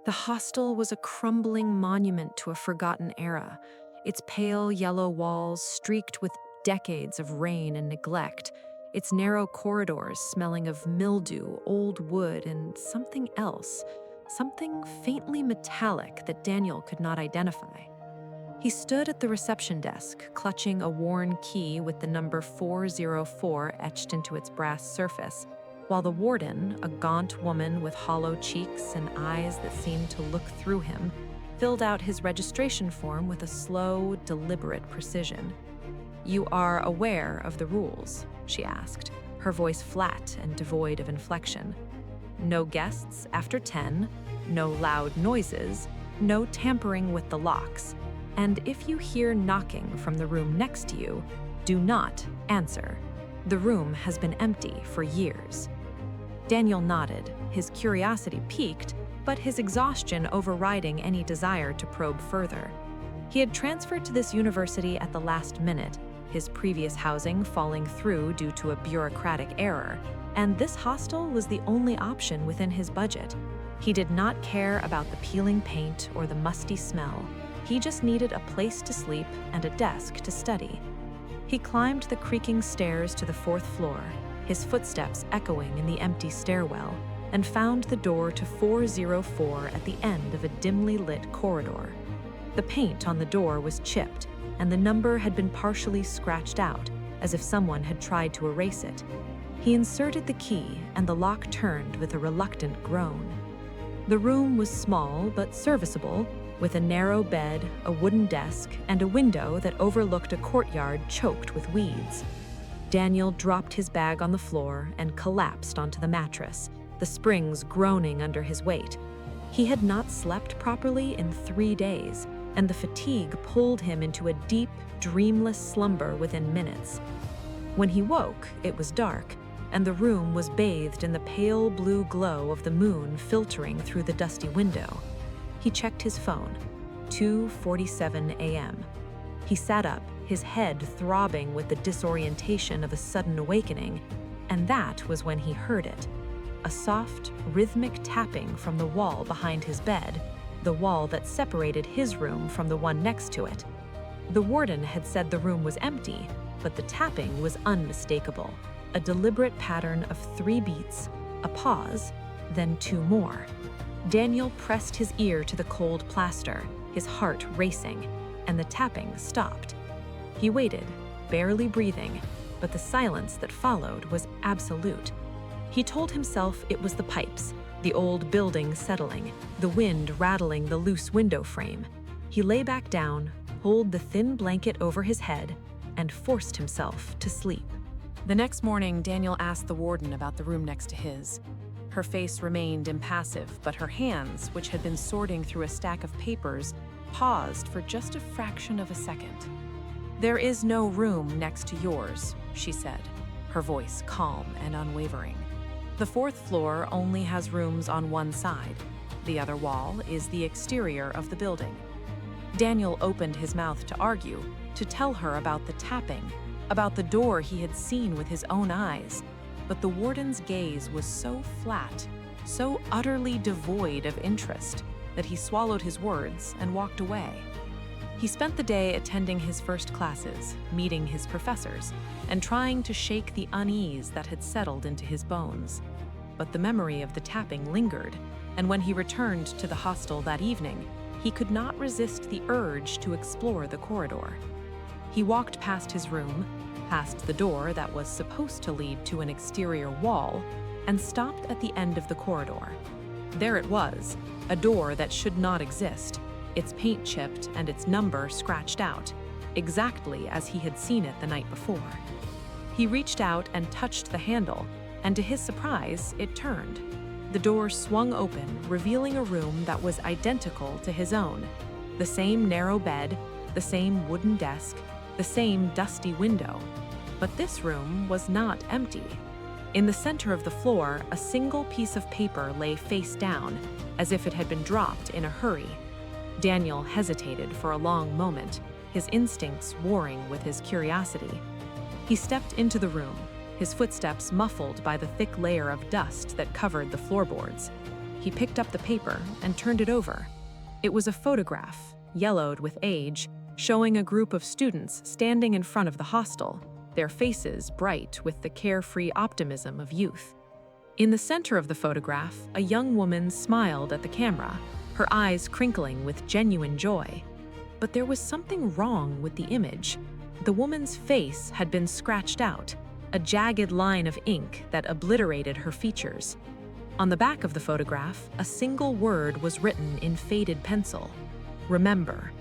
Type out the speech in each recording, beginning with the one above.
The hostel was a crumbling monument to a forgotten era, its pale yellow walls streaked with decades of rain and neglect, its narrow corridors smelling of mildew, old wood, and something else, something faintly metallic that Daniel could not identify. He stood at the reception desk, clutching a worn key with the number 404 etched into its brass surface, while the warden, a gaunt woman with hollow cheeks and eyes that seemed to look through him, filled out his registration form with a slow, deliberate precision. "You are aware of the rules?" she asked, her voice flat and devoid of inflection. "No guests after 10, no loud noises, no tampering with the locks. And if you hear knocking from the room next to you, do not answer. The room has been empty for years." Daniel nodded, his curiosity piqued, but his exhaustion overriding any desire to probe further. He had transferred to this university at the last minute, his previous housing falling through due to a bureaucratic error, and this hostel was the only option within his budget. He did not care about the peeling paint or the musty smell. He just needed a place to sleep and a desk to study. He climbed the creaking stairs to the 4th floor, his footsteps echoing in the empty stairwell, and found the door to 404 at the end of a dimly lit corridor. The paint on the door was chipped, and the number had been partially scratched out, as if someone had tried to erase it. He inserted the key, and the lock turned with a reluctant groan. The room was small but serviceable, with a narrow bed, a wooden desk, and a window that overlooked a courtyard choked with weeds. Daniel dropped his bag on the floor and collapsed onto the mattress, the springs groaning under his weight. He had not slept properly in 3 days, and the fatigue pulled him into a deep, dreamless slumber within minutes. When he woke, it was dark, and the room was bathed in the pale blue glow of the moon filtering through the dusty window. He checked his phone, 2:47 a.m. He sat up, his head throbbing with the disorientation of a sudden awakening, and that was when he heard it. A soft, rhythmic tapping from the wall behind his bed, the wall that separated his room from the one next to it. The warden had said the room was empty, but the tapping was unmistakable. A deliberate pattern of 3 beats, a pause, then 2 more. Daniel pressed his ear to the cold plaster, his heart racing, and the tapping stopped. He waited, barely breathing, but the silence that followed was absolute. He told himself it was the pipes, the old building settling, the wind rattling the loose window frame. He lay back down, pulled the thin blanket over his head, and forced himself to sleep. The next morning, Daniel asked the warden about the room next to his. Her face remained impassive, but her hands, which had been sorting through a stack of papers, paused for just a fraction of a second. "There is no room next to yours," she said, her voice calm and unwavering. "The 4th floor only has rooms on one side. The other wall is the exterior of the building." Daniel opened his mouth to argue, to tell her about the tapping, about the door he had seen with his own eyes, but the warden's gaze was so flat, so utterly devoid of interest, that he swallowed his words and walked away. He spent the day attending his first classes, meeting his professors, and trying to shake the unease that had settled into his bones. But the memory of the tapping lingered, and when he returned to the hostel that evening, he could not resist the urge to explore the corridor. He walked past his room, past the door that was supposed to lead to an exterior wall, and stopped at the end of the corridor. There it was, a door that should not exist, its paint chipped and its number scratched out, exactly as he had seen it the night before. He reached out and touched the handle, and to his surprise, it turned. The door swung open, revealing a room that was identical to his own. The same narrow bed, the same wooden desk, the same dusty window. But this room was not empty. In the center of the floor, a single piece of paper lay face down, as if it had been dropped in a hurry. Daniel hesitated for a long moment, his instincts warring with his curiosity. He stepped into the room, his footsteps muffled by the thick layer of dust that covered the floorboards. He picked up the paper and turned it over. It was a photograph, yellowed with age, showing a group of students standing in front of the hostel, their faces bright with the carefree optimism of youth. In the center of the photograph, a young woman smiled at the camera, her eyes crinkling with genuine joy. But there was something wrong with the image. The woman's face had been scratched out, a jagged line of ink that obliterated her features. On the back of the photograph, a single word was written in faded pencil: "Remember."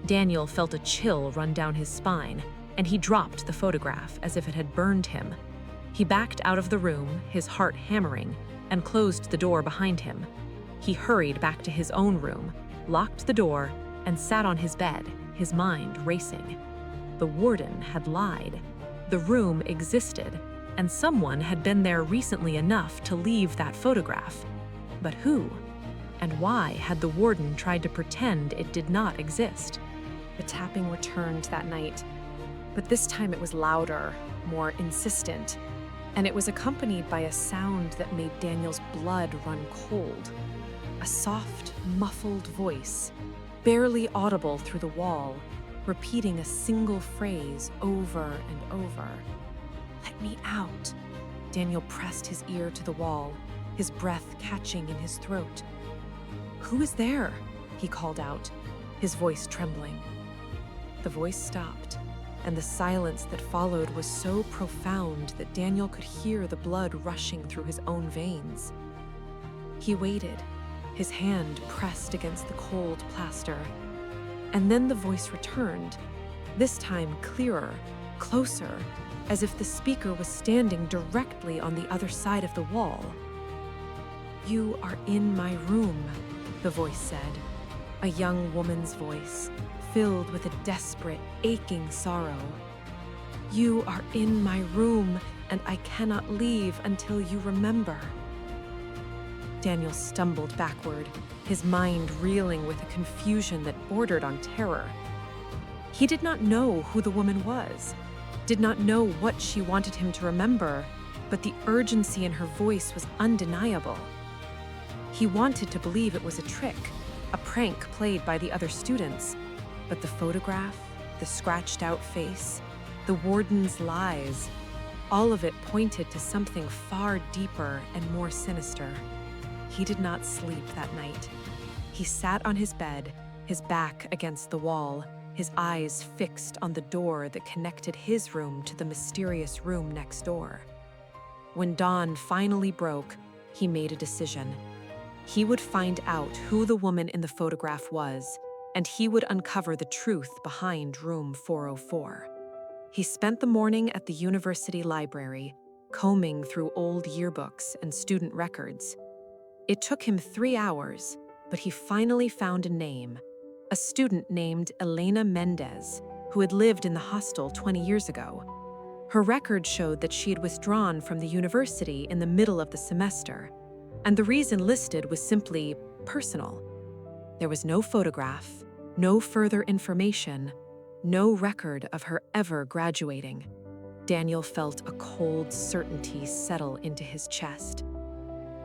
Daniel felt a chill run down his spine, and he dropped the photograph as if it had burned him. He backed out of the room, his heart hammering, and closed the door behind him. He hurried back to his own room, locked the door, and sat on his bed, his mind racing. The warden had lied. The room existed, and someone had been there recently enough to leave that photograph. But who? And why had the warden tried to pretend it did not exist? The tapping returned that night, but this time it was louder, more insistent, and it was accompanied by a sound that made Daniel's blood run cold. A soft, muffled voice, barely audible through the wall, repeating a single phrase over and over. "Let me out." Daniel pressed his ear to the wall, his breath catching in his throat. "Who is there?" he called out, his voice trembling. The voice stopped, and the silence that followed was so profound that Daniel could hear the blood rushing through his own veins. He waited, his hand pressed against the cold plaster. And then the voice returned, this time clearer, closer, as if the speaker was standing directly on the other side of the wall. "You are in my room," the voice said, a young woman's voice, filled with a desperate, aching sorrow. "You are in my room, and I cannot leave until you remember." Daniel stumbled backward, his mind reeling with a confusion that bordered on terror. He did not know who the woman was, did not know what she wanted him to remember, but the urgency in her voice was undeniable. He wanted to believe it was a trick, a prank played by the other students, but the photograph, the scratched-out face, the warden's lies, all of it pointed to something far deeper and more sinister. He did not sleep that night. He sat on his bed, his back against the wall, his eyes fixed on the door that connected his room to the mysterious room next door. When dawn finally broke, he made a decision. He would find out who the woman in the photograph was, and he would uncover the truth behind room 404. He spent the morning at the university library, combing through old yearbooks and student records. It took him 3 hours, but he finally found a name, a student named Elena Mendez, who had lived in the hostel 20 years ago. Her record showed that she had withdrawn from the university in the middle of the semester, and the reason listed was simply personal. There was no photograph, no further information, no record of her ever graduating. Daniel felt a cold certainty settle into his chest.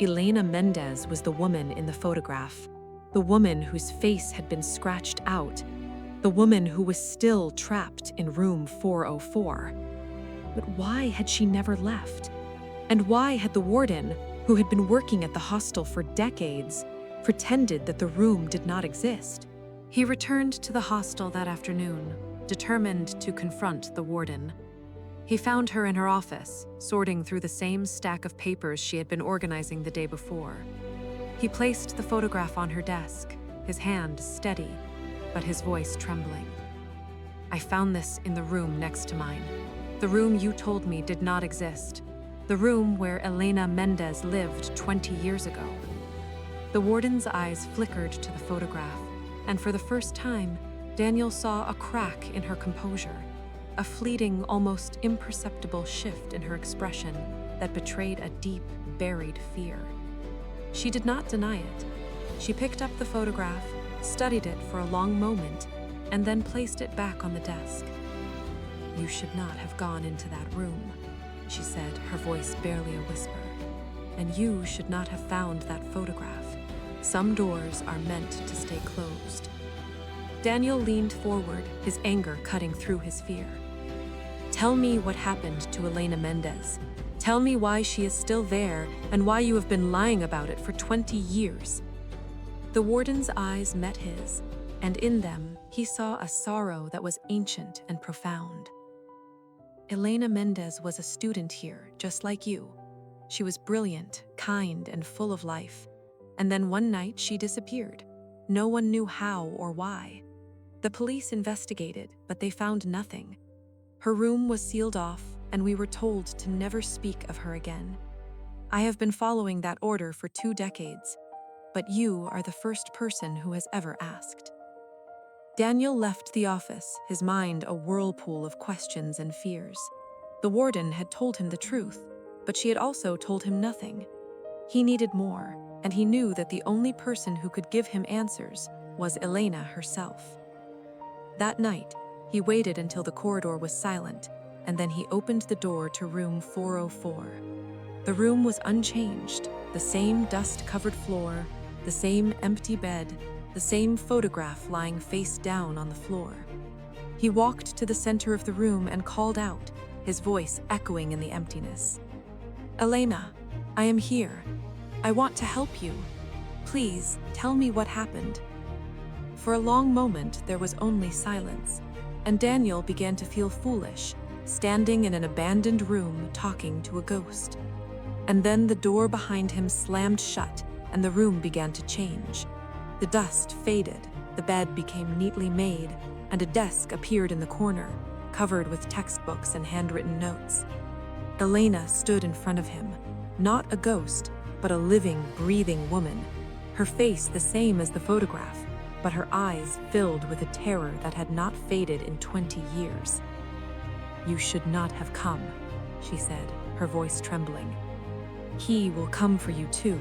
Elena Mendez was the woman in the photograph, the woman whose face had been scratched out, the woman who was still trapped in room 404. But why had she never left? And why had the warden, who had been working at the hostel for decades, pretended that the room did not exist? He returned to the hostel that afternoon, determined to confront the warden. He found her in her office, sorting through the same stack of papers she had been organizing the day before. He placed the photograph on her desk, his hand steady, but his voice trembling. "I found this in the room next to mine. The room you told me did not exist. The room where Elena Mendez lived 20 years ago." The warden's eyes flickered to the photograph, and for the first time, Daniel saw a crack in her composure, a fleeting, almost imperceptible shift in her expression that betrayed a deep, buried fear. She did not deny it. She picked up the photograph, studied it for a long moment, and then placed it back on the desk. "You should not have gone into that room," she said, her voice barely a whisper. "And you should not have found that photograph. Some doors are meant to stay closed. Daniel leaned forward, his anger cutting through his fear. Tell me what happened to Elena Mendez. Tell me why she is still there and why you have been lying about it for 20 years. The warden's eyes met his, and in them he saw a sorrow that was ancient and profound. Elena Mendez was a student here, just like you. She was brilliant, kind, and full of life. And then one night she disappeared. No one knew how or why. The police investigated, but they found nothing. Her room was sealed off, and we were told to never speak of her again. I have been following that order for 2 decades, but you are the first person who has ever asked. Daniel left the office, his mind a whirlpool of questions and fears. The warden had told him the truth, but she had also told him nothing. He needed more, and he knew that the only person who could give him answers was Elena herself. That night, he waited until the corridor was silent, and then he opened the door to room 404. The room was unchanged, the same dust-covered floor, the same empty bed, the same photograph lying face down on the floor. He walked to the center of the room and called out, his voice echoing in the emptiness. Elena, I am here. I want to help you. Please, tell me what happened. For a long moment, there was only silence, and Daniel began to feel foolish, standing in an abandoned room talking to a ghost. And then the door behind him slammed shut, and the room began to change. The dust faded, the bed became neatly made, and a desk appeared in the corner, covered with textbooks and handwritten notes. Elena stood in front of him, not a ghost, but a living, breathing woman, her face the same as the photograph, but her eyes filled with a terror that had not faded in 20 years. You should not have come, she said, her voice trembling. He will come for you too,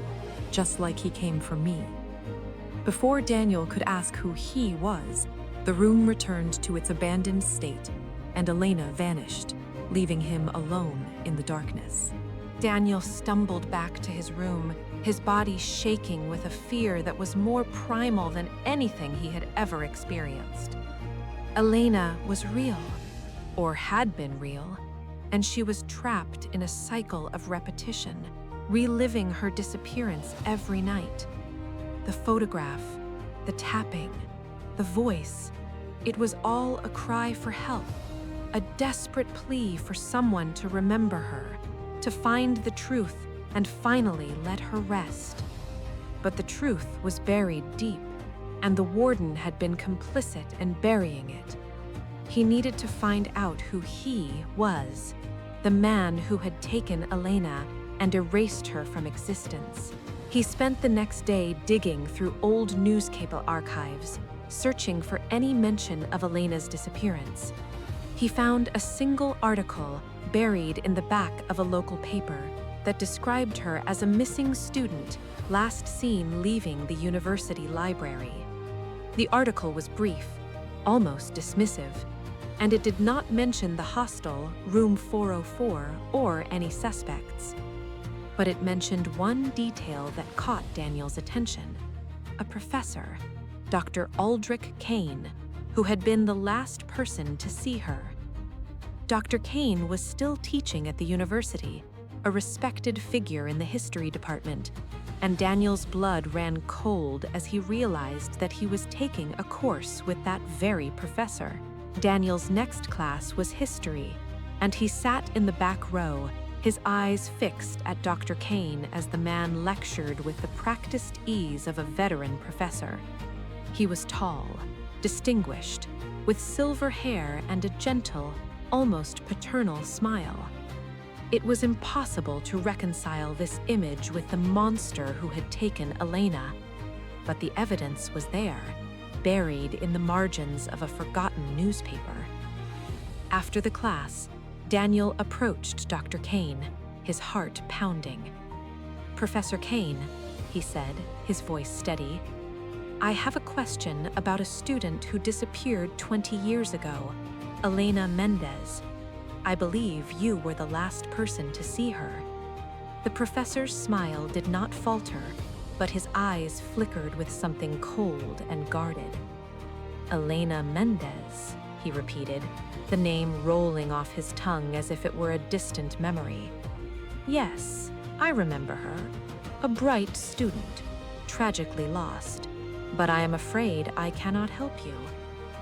just like he came for me. Before Daniel could ask who he was, the room returned to its abandoned state, and Elena vanished, leaving him alone in the darkness. Daniel stumbled back to his room, his body shaking with a fear that was more primal than anything he had ever experienced. Elena was real, or had been real, and she was trapped in a cycle of repetition, reliving her disappearance every night. The photograph, the tapping, the voice, it was all a cry for help, a desperate plea for someone to remember her, to find the truth and finally let her rest. But the truth was buried deep, and the warden had been complicit in burying it. He needed to find out who he was, the man who had taken Elena and erased her from existence. He spent the next day digging through old newspaper archives, searching for any mention of Elena's disappearance. He found a single article buried in the back of a local paper that described her as a missing student last seen leaving the university library. The article was brief, almost dismissive, and it did not mention the hostel, room 404, or any suspects. But it mentioned one detail that caught Daniel's attention: a professor, Dr. Aldrich Kane, who had been the last person to see her. Dr. Kane was still teaching at the university, a respected figure in the history department, and Daniel's blood ran cold as he realized that he was taking a course with that very professor. Daniel's next class was history, and he sat in the back row, his eyes fixed at Dr. Kane as the man lectured with the practiced ease of a veteran professor. He was tall, distinguished, with silver hair and a gentle, almost paternal smile. It was impossible to reconcile this image with the monster who had taken Elena, but the evidence was there, buried in the margins of a forgotten newspaper. After the class, Daniel approached Dr. Kane, his heart pounding. "Professor Kane," he said, his voice steady, "I have a question about a student who disappeared 20 years ago, Elena Mendez. I believe you were the last person to see her." The professor's smile did not falter, but his eyes flickered with something cold and guarded. Elena Mendez, he repeated, the name rolling off his tongue as if it were a distant memory. Yes, I remember her. A bright student, tragically lost. But I am afraid I cannot help you.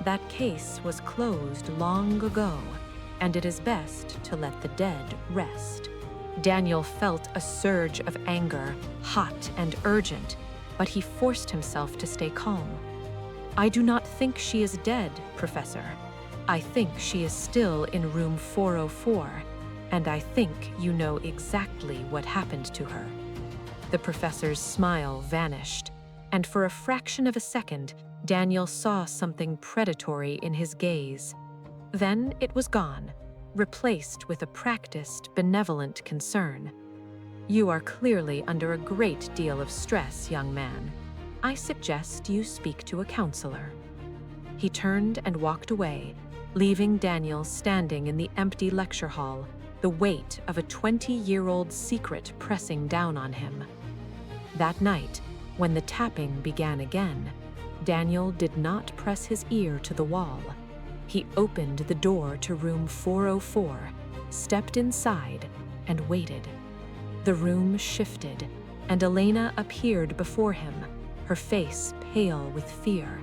That case was closed long ago, and it is best to let the dead rest. Daniel felt a surge of anger, hot and urgent, but he forced himself to stay calm. I do not think she is dead, Professor. I think she is still in room 404, and I think you know exactly what happened to her. The professor's smile vanished, and for a fraction of a second, Daniel saw something predatory in his gaze. Then it was gone, replaced with a practiced, benevolent concern. You are clearly under a great deal of stress, young man. I suggest you speak to a counselor. He turned and walked away, leaving Daniel standing in the empty lecture hall, the weight of a 20-year-old secret pressing down on him. That night, when the tapping began again, Daniel did not press his ear to the wall. He opened the door to room 404, stepped inside, and waited. The room shifted, and Elena appeared before him, her face pale with fear.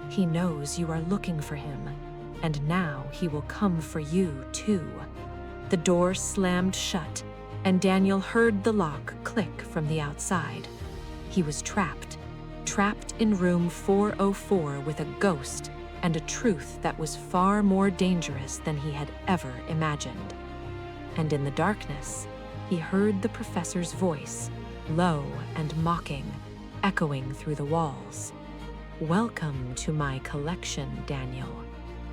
He knows you are looking for him, and now he will come for you too. The door slammed shut, and Daniel heard the lock click from the outside. He was trapped in room 404 with a ghost and a truth that was far more dangerous than he had ever imagined. And in the darkness, he heard the professor's voice, low and mocking, echoing through the walls. Welcome to my collection, Daniel.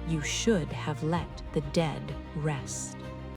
You should have let the dead rest.